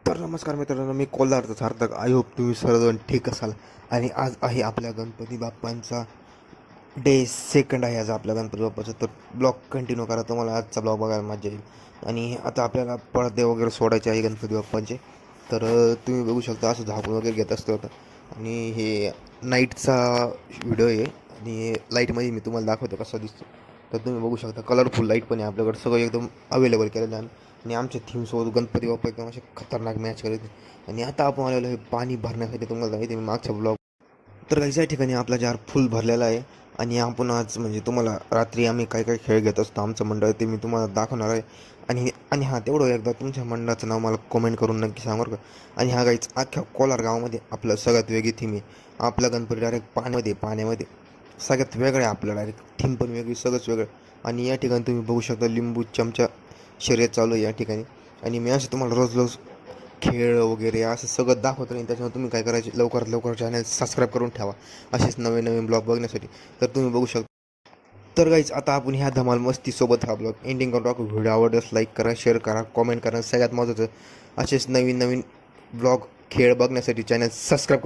तर नमस्कार मित्रांनो, मी कोल्हारचा सार्थक. आय होप तुम्ही सर्वजण ठीक असाल. आणि आज आहे आपल्या गणपती बाप्पांचा डे सेकंड आहे आज आपल्या गणपती बाप्पाचा. तर ब्लॉग कंटिन्यू करा, तुम्हाला आजचा ब्लॉग बघायला मजा येईल. आणि आता आपल्याला पडदे वगैरे सोडायचे आहे गणपती बाप्पांचे. तर तुम्ही बघू शकता असं झाकून वगैरे घेत असतो आता. आणि हे नाईटचा व्हिडिओ आहे आणि लाईटमध्ये मी तुम्हाला दाखवतो कसा दिसतो. तर तुम्ही बघू शकता कलरफुल लाईट पण आहे आपल्याकडे, सगळं एकदम अवेलेबल केलेलं आहे. आणि आमच्या थीमसोबत गणपती बाप्पा एकदम असे खतरनाक मॅच करत. आणि आता आपण आलेलो आहे पाणी भरण्यासाठी. तुम्हाला सांगितलं मी मागच्या ब्लॉग. तर काही या ठिकाणी आपला जार फुल भरलेला आहे. आणि आपण आज म्हणजे तुम्हाला रात्री आम्ही काय काय खेळ घेत असतो आमचं मंडळ, ते मी तुम्हाला दाखवणार आहे. आणि आणि हां, तेवढं एकदा तुमच्या मंडळाचं नाव मला कमेंट करून नक्की सांगा का. आणि हा गाईच अख्ख्या कोलार गावामध्ये आपलं सगळ्यात वेगळी थीम आहे. आपला गणपती डायरेक्ट पाण्यामध्ये सगळ्यात वेगळं आहे. आपलं डायरेक्ट थीम पण वेगळी, सगळंच वेगळं. आणि या ठिकाणी तुम्ही बघू शकता लिंबू चमचा शर्यत चालू आहे या ठिकाणी. आणि मी असं तुम्हाला रोज रोज खेळ वगैरे असं सगळं दाखवत नाही. त्याच्यामुळे तुम्ही काय करायचे, लवकरात लवकर चॅनल सबस्क्राईब करून ठेवा असेच नवीन नवीन ब्लॉग बघण्यासाठी. तर तुम्ही बघू शकता. तर गाईच आता आपण ह्या धमाल मस्तीसोबत हा ब्लॉग एंडिंग करून टाकू. व्हिडिओ आवडल्यास लाईक करा, शेअर करा, कॉमेंट करा. सगळ्यात महत्त्वाचं असेच नवीन नवीन ब्लॉग खेळ बघण्यासाठी चॅनल सबस्क्राईब करून